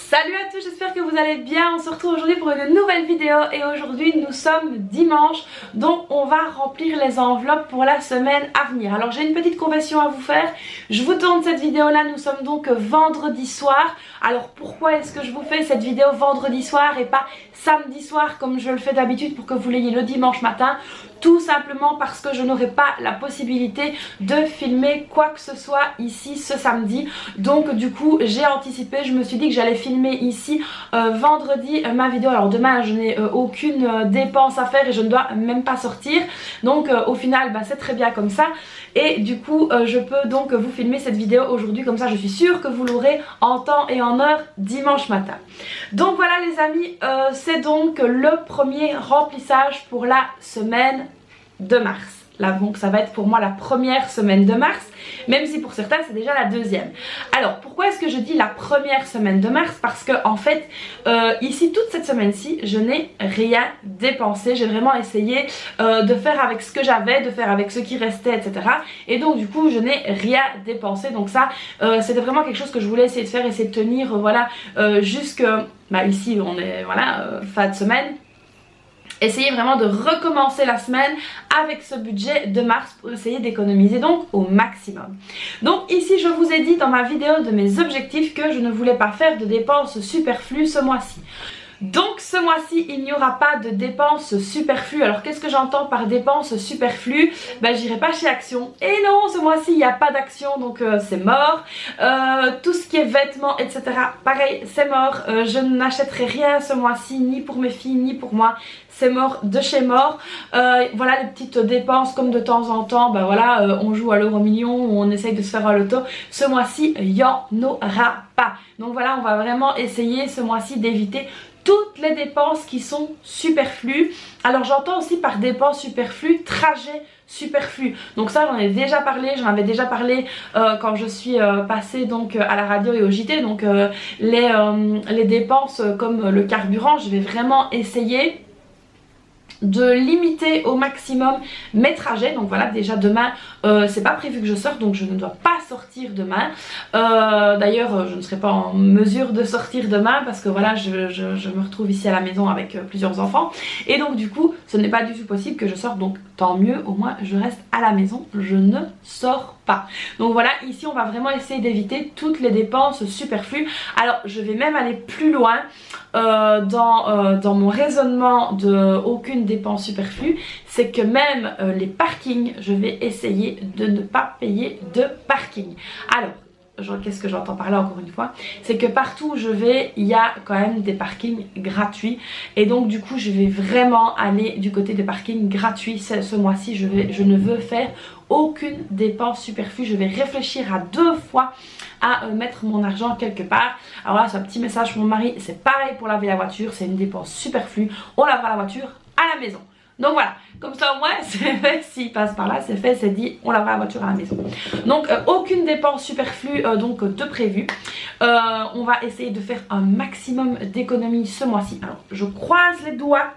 Salut à tous, j'espère que vous allez bien. On se retrouve aujourd'hui pour une nouvelle vidéo et aujourd'hui nous sommes dimanche, donc on va remplir les enveloppes pour la semaine à venir. Alors j'ai une petite confession à vous faire, je vous tourne cette vidéo là, nous sommes donc vendredi soir. Alors pourquoi est-ce que je vous fais cette vidéo vendredi soir et pas samedi soir comme je le fais d'habitude pour que vous l'ayez le dimanche matin? Tout simplement parce que je n'aurai pas la possibilité de filmer quoi que ce soit ici ce samedi. Donc du coup j'ai anticipé, je me suis dit que j'allais filmer ici vendredi ma vidéo. Alors demain je n'ai aucune dépense à faire et je ne dois même pas sortir. Donc au final c'est très bien comme ça. Et du coup je peux donc vous filmer cette vidéo aujourd'hui, comme ça je suis sûre que vous l'aurez en temps et en heure dimanche matin. Donc voilà les amis, c'est donc le premier remplissage pour la semaine de mars. Là donc ça va être pour moi la première semaine de mars, même si pour certains c'est déjà la deuxième. Alors pourquoi est-ce que je dis la première semaine de mars? Parce que en fait ici toute cette semaine-ci je n'ai rien dépensé. J'ai vraiment essayé de faire avec ce que j'avais, de faire avec ce qui restait, etc. Et donc du coup je n'ai rien dépensé. Donc ça c'était vraiment quelque chose que je voulais essayer de faire, essayer de tenir voilà jusque ici on est voilà fin de semaine. Essayez vraiment de recommencer la semaine avec ce budget de mars pour essayer d'économiser donc au maximum. Donc ici je vous ai dit dans ma vidéo de mes objectifs que je ne voulais pas faire de dépenses superflues ce mois-ci. Donc ce mois-ci il n'y aura pas de dépenses superflues. Alors qu'est-ce que j'entends par dépenses superflues? J'irai pas chez Action. Et non, ce mois-ci il n'y a pas d'Action, donc c'est mort. Tout ce qui est vêtements etc, pareil c'est mort. Je n'achèterai rien ce mois-ci, ni pour mes filles ni pour moi. C'est mort de chez mort. Voilà les petites dépenses comme de temps en temps, voilà, on joue à l'euro million, on essaye de se faire un loto. Ce mois-ci il n'y en aura pas. Donc voilà, on va vraiment essayer ce mois-ci d'éviter toutes les dépenses qui sont superflues. Alors j'entends aussi par dépenses superflues, trajets superflus. Donc ça j'en ai déjà parlé, j'en avais déjà parlé quand je suis passée donc à la radio et au JT. Donc les dépenses comme le carburant, je vais vraiment essayer de limiter au maximum mes trajets. Donc voilà, déjà demain c'est pas prévu que je sorte, donc je ne dois pas sortir demain. D'ailleurs je ne serai pas en mesure de sortir demain parce que voilà je me retrouve ici à la maison avec plusieurs enfants et donc du coup ce n'est pas du tout possible que je sorte. Donc tant mieux, au moins je reste à la maison, je ne sors pas. Donc voilà, ici on va vraiment essayer d'éviter toutes les dépenses superflues. Alors je vais même aller plus loin dans mon raisonnement de aucune dépense superflue, c'est que même les parkings, je vais essayer de ne pas payer de parking. Alors qu'est-ce que j'entends par là encore une fois? C'est que partout où je vais, il y a quand même des parkings gratuits. Et donc du coup, je vais vraiment aller du côté des parkings gratuits. Ce mois-ci, je ne veux faire aucune dépense superflue. Je vais réfléchir à 2 fois à mettre mon argent quelque part. Alors là, c'est un petit message pour mon mari. C'est pareil pour laver la voiture. C'est une dépense superflue. On lavera la voiture à la maison. Donc voilà, comme ça au moins c'est fait, s'il passe par là c'est fait, c'est dit, on lavera la voiture à la maison. Donc aucune dépense superflue donc de prévu. On va essayer de faire un maximum d'économies ce mois-ci. Alors je croise les doigts,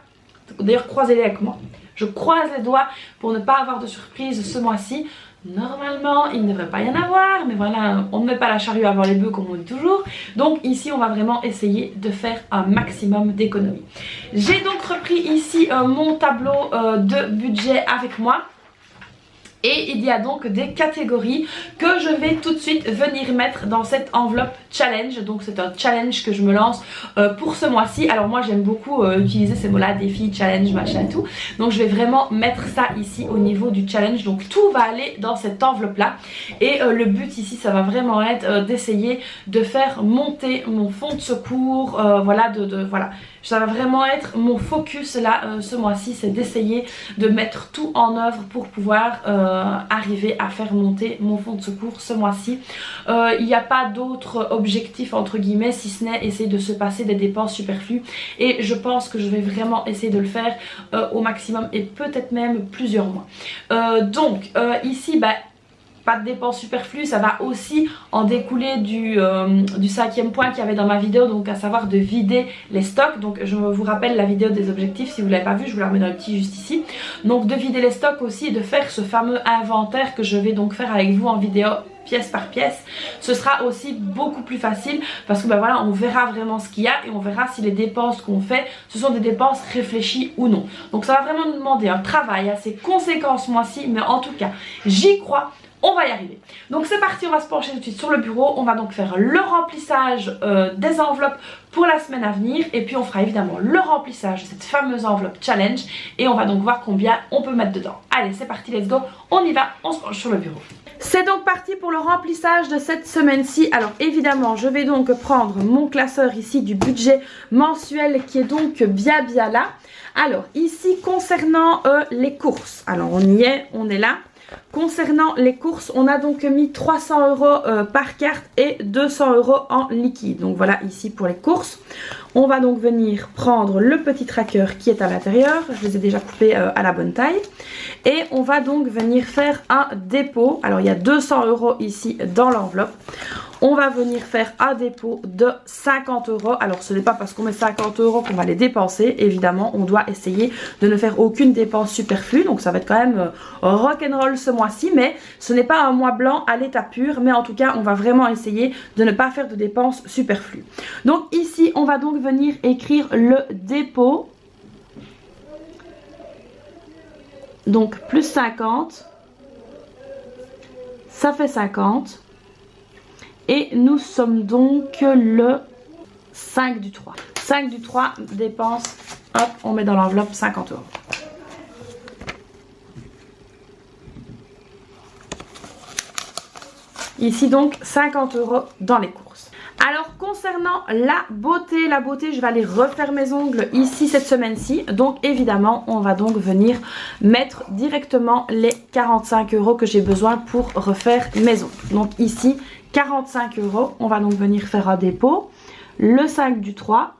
d'ailleurs croisez-les avec moi. Je croise les doigts pour ne pas avoir de surprise ce mois-ci. Normalement il ne devrait pas y en avoir, mais voilà, on ne met pas la charrue avant les bœufs comme on dit toujours. Donc ici on va vraiment essayer de faire un maximum d'économies. J'ai donc repris ici mon tableau de budget avec moi. Et il y a donc des catégories que je vais tout de suite venir mettre dans cette enveloppe challenge. Donc c'est un challenge que je me lance pour ce mois-ci. Alors moi j'aime beaucoup utiliser ces mots-là, défi, challenge, machin tout. Donc je vais vraiment mettre ça ici au niveau du challenge. Donc tout va aller dans cette enveloppe-là. Et le but ici ça va vraiment être d'essayer de faire monter mon fonds de secours. Voilà, voilà. Ça va vraiment être mon focus là ce mois-ci, c'est d'essayer de mettre tout en œuvre pour pouvoir arriver à faire monter mon fonds de secours ce mois-ci. Il n'y a pas d'autre objectif entre guillemets si ce n'est essayer de se passer des dépenses superflues et je pense que je vais vraiment essayer de le faire au maximum et peut-être même plusieurs mois. Donc ici pas de dépenses superflues, ça va aussi en découler du 5e point qu'il y avait dans ma vidéo, donc à savoir de vider les stocks. Donc je vous rappelle la vidéo des objectifs, si vous ne l'avez pas vue, je vous la remets dans le petit juste ici. Donc de vider les stocks aussi et de faire ce fameux inventaire que je vais donc faire avec vous en vidéo pièce par pièce, ce sera aussi beaucoup plus facile parce que ben voilà, on verra vraiment ce qu'il y a et on verra si les dépenses qu'on fait, ce sont des dépenses réfléchies ou non. Donc ça va vraiment nous demander un travail assez conséquent ce mois-ci, mais en tout cas, j'y crois. On va y arriver. Donc c'est parti, on va se pencher tout de suite sur le bureau. On va donc faire le remplissage des enveloppes pour la semaine à venir. Et puis on fera évidemment le remplissage de cette fameuse enveloppe challenge. Et on va donc voir combien on peut mettre dedans. Allez, c'est parti, let's go. On y va, on se penche sur le bureau. C'est donc parti pour le remplissage de cette semaine-ci. Alors évidemment, je vais donc prendre mon classeur ici du budget mensuel qui est donc bien là. Alors ici, concernant les courses. Alors on y est, on est là. Concernant les courses, on a donc mis 300 € par carte et 200 € en liquide. Donc voilà ici pour les courses. On va donc venir prendre le petit tracker qui est à l'intérieur. Je les ai déjà coupés à la bonne taille. Et on va donc venir faire un dépôt. Alors il y a 200 € ici dans l'enveloppe. On va venir faire un dépôt de 50 €. Alors ce n'est pas parce qu'on met 50 € qu'on va les dépenser. Évidemment, on doit essayer de ne faire aucune dépense superflue. Donc ça va être quand même rock'n'roll ce mois-ci. Mais ce n'est pas un mois blanc à l'état pur. Mais en tout cas, on va vraiment essayer de ne pas faire de dépenses superflues. Donc ici, on va donc venir écrire le dépôt. Donc plus 50. Ça fait 50. Et nous sommes donc le 5 du 3. 5 du 3, dépense, hop, on met dans l'enveloppe 50 €. Ici donc 50 € dans les courses. Alors concernant la beauté je vais aller refaire mes ongles ici cette semaine-ci. Donc évidemment on va donc venir mettre directement les 45 € que j'ai besoin pour refaire mes ongles. Donc ici 45 €, on va donc venir faire un dépôt. Le 5 du 3,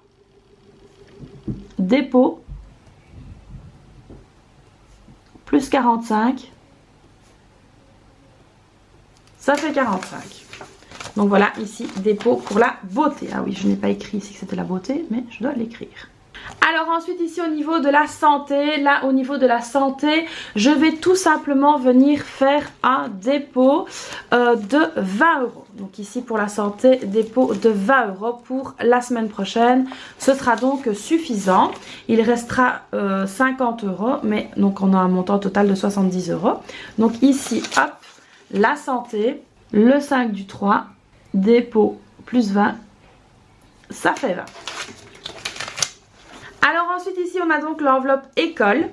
dépôt, plus 45, ça fait 45. Donc voilà, ici, dépôt pour la beauté. Ah oui, je n'ai pas écrit ici que c'était la beauté, mais je dois l'écrire. Alors ensuite ici au niveau de la santé, là au niveau de la santé, je vais tout simplement venir faire un dépôt de 20 €. Donc ici pour la santé, dépôt de 20 € pour la semaine prochaine. Ce sera donc suffisant. Il restera 50 €, mais donc on a un montant total de 70 €. Donc ici, hop, la santé, le 5 du 3, dépôt plus 20, ça fait 20. Alors ensuite ici on a donc l'enveloppe école.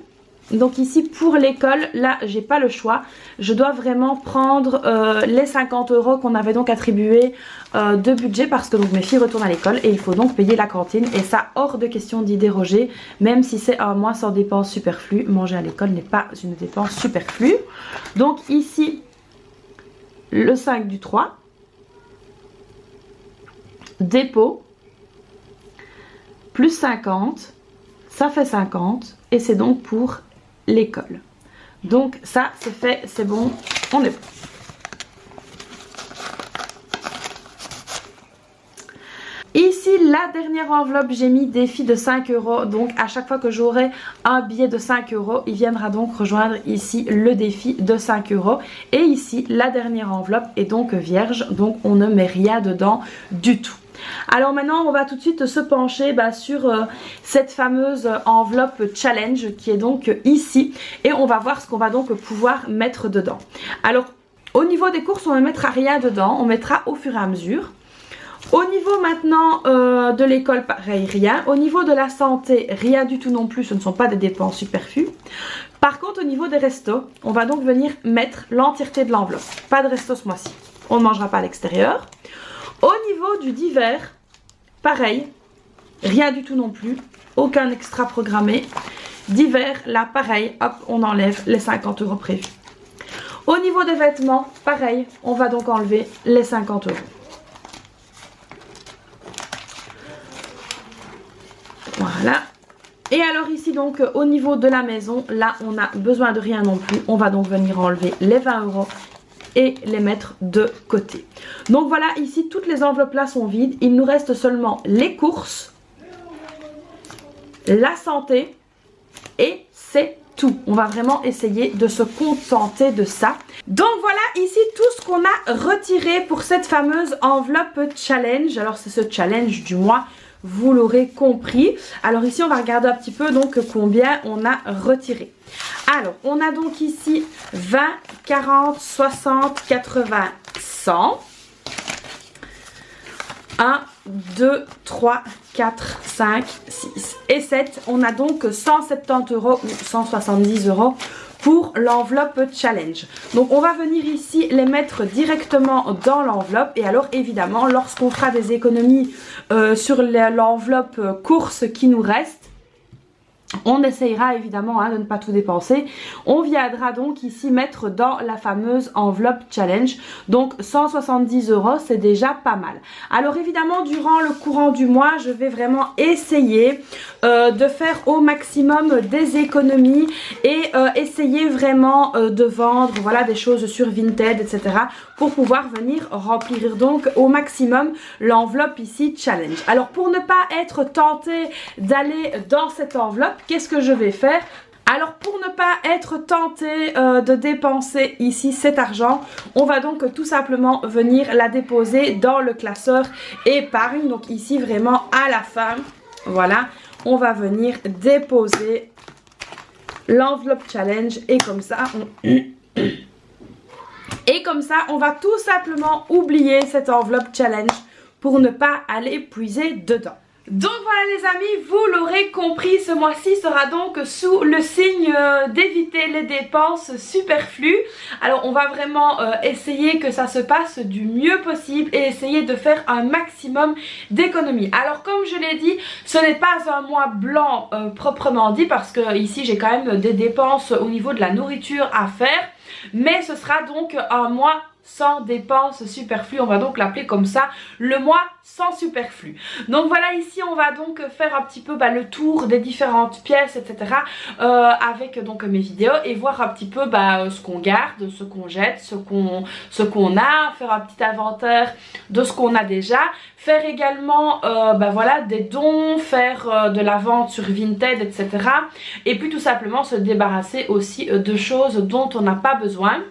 Donc ici pour l'école, là j'ai pas le choix. Je dois vraiment prendre les 50 € qu'on avait donc attribués de budget parce que donc mes filles retournent à l'école et il faut donc payer la cantine. Et ça hors de question d'y déroger, même si c'est un mois sans dépense superflue. Manger à l'école n'est pas une dépense superflue. Donc ici le 5 du 3, dépôt, plus 50, ça fait 50 et c'est donc pour l'école. Donc ça c'est fait, c'est bon, on est bon. Ici la dernière enveloppe, j'ai mis défi de 5 €. Donc à chaque fois que j'aurai un billet de 5 €, il viendra donc rejoindre ici le défi de 5 €. Et ici la dernière enveloppe est donc vierge, donc on ne met rien dedans du tout. Alors maintenant on va tout de suite se pencher sur cette fameuse enveloppe challenge qui est donc ici. Et on va voir ce qu'on va donc pouvoir mettre dedans. Alors au niveau des courses on ne mettra rien dedans, on mettra au fur et à mesure. Au niveau maintenant de l'école, pareil, rien. Au niveau de la santé, rien du tout non plus, ce ne sont pas des dépenses superflues. Par contre, au niveau des restos, on va donc venir mettre l'entièreté de l'enveloppe. Pas de resto ce mois-ci, on ne mangera pas à l'extérieur. Au niveau du divers, pareil, rien du tout non plus, aucun extra programmé. Divers, là, pareil, hop, on enlève les 50 € prévus. Au niveau des vêtements, pareil, on va donc enlever les 50 €. Voilà. Et alors ici donc au niveau de la maison, là on n'a besoin de rien non plus. On va donc venir enlever les 20 € et les mettre de côté. Donc voilà, ici toutes les enveloppes là sont vides. Il nous reste seulement les courses, la santé et c'est tout. On va vraiment essayer de se contenter de ça. Donc voilà ici tout ce qu'on a retiré pour cette fameuse enveloppe challenge. Alors c'est ce challenge du mois, vous l'aurez compris. Alors ici on va regarder un petit peu donc combien on a retiré. Alors on a donc ici 20, 40, 60, 80, 100. 1, 2, 3, 4, 5, 6 et 7. On a donc 170 € ou 170 € pour l'enveloppe challenge. Donc on va venir ici les mettre directement dans l'enveloppe. Et alors évidemment lorsqu'on fera des économies sur l'enveloppe course qui nous reste, on essayera évidemment de ne pas tout dépenser. On viendra donc ici mettre dans la fameuse enveloppe challenge. Donc 170 €, c'est déjà pas mal. Alors évidemment durant le courant du mois, je vais vraiment essayer de faire au maximum des économies et essayer vraiment de vendre voilà, des choses sur Vinted, etc. pour pouvoir venir remplir donc au maximum l'enveloppe ici challenge. Alors pour ne pas être tenté d'aller dans cette enveloppe, qu'est-ce que je vais faire? Alors pour ne pas être tenté de dépenser ici cet argent, on va donc tout simplement venir la déposer dans le classeur épargne. Donc ici vraiment à la fin, voilà, on va venir déposer l'enveloppe challenge et comme ça on va tout simplement oublier cette enveloppe challenge pour ne pas aller puiser dedans. Donc voilà les amis, vous l'aurez compris, ce mois-ci sera donc sous le signe d'éviter les dépenses superflues. Alors on va vraiment essayer que ça se passe du mieux possible et essayer de faire un maximum d'économies. Alors comme je l'ai dit, ce n'est pas un mois blanc proprement dit parce que ici j'ai quand même des dépenses au niveau de la nourriture à faire. Mais ce sera donc un mois sans dépenses superflues, on va donc l'appeler comme ça, le mois sans superflu. Donc voilà, ici on va donc faire un petit peu le tour des différentes pièces, etc. Avec donc mes vidéos et voir un petit peu ce qu'on garde, ce qu'on jette, ce qu'on a, faire un petit inventaire de ce qu'on a déjà, faire également voilà, des dons, faire de la vente sur Vinted, etc. Et puis tout simplement se débarrasser aussi de choses dont on n'a pas besoin.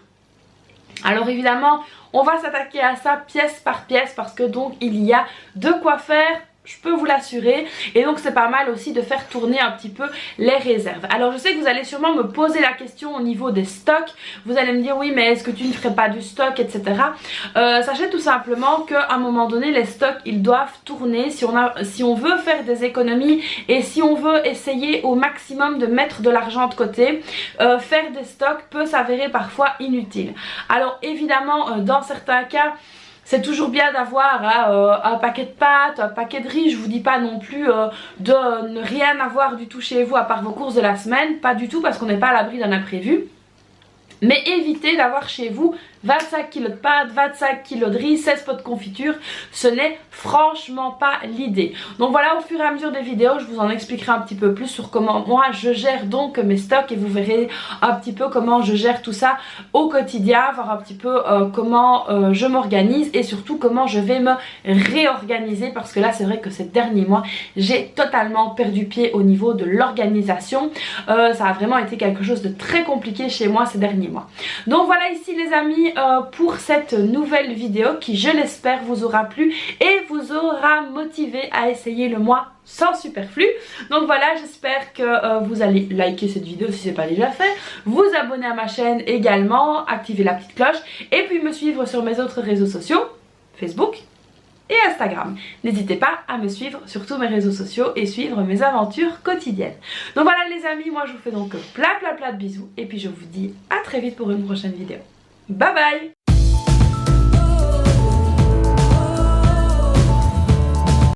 Alors évidemment on va s'attaquer à ça pièce par pièce parce que donc il y a de quoi faire, je peux vous l'assurer. Et donc c'est pas mal aussi de faire tourner un petit peu les réserves. Alors je sais que vous allez sûrement me poser la question au niveau des stocks. Vous allez me dire oui mais est-ce que tu ne ferais pas du stock, etc. Sachez tout simplement qu'à un moment donné les stocks ils doivent tourner si on veut faire des économies et si on veut essayer au maximum de mettre de l'argent de côté. Faire des stocks peut s'avérer parfois inutile. Alors évidemment dans certains cas c'est toujours bien d'avoir un paquet de pâtes, un paquet de riz. Je vous dis pas non plus de ne rien avoir du tout chez vous à part vos courses de la semaine. Pas du tout parce qu'on n'est pas à l'abri d'un imprévu. Mais évitez d'avoir chez vous 25 kg de pâtes, 25 kg de riz, 16 pots de confiture. Ce n'est franchement pas l'idée. Donc voilà, au fur et à mesure des vidéos, je vous en expliquerai un petit peu plus sur comment moi je gère donc mes stocks. Et vous verrez un petit peu comment je gère tout ça au quotidien. Voir un petit peu comment je m'organise et surtout comment je vais me réorganiser. Parce que là, c'est vrai que ces derniers mois, j'ai totalement perdu pied au niveau de l'organisation. Ça a vraiment été quelque chose de très compliqué chez moi ces derniers mois. Donc voilà ici les amis pour cette nouvelle vidéo qui je l'espère vous aura plu et vous aura motivé à essayer le mois sans superflu. Donc voilà, j'espère que vous allez liker cette vidéo si ce n'est pas déjà fait, vous abonner à ma chaîne également, activer la petite cloche et puis me suivre sur mes autres réseaux sociaux, Facebook et Instagram. N'hésitez pas à me suivre sur tous mes réseaux sociaux et suivre mes aventures quotidiennes. Donc voilà les amis, moi je vous fais donc plein de bisous et puis je vous dis à très vite pour une prochaine vidéo. Bye bye!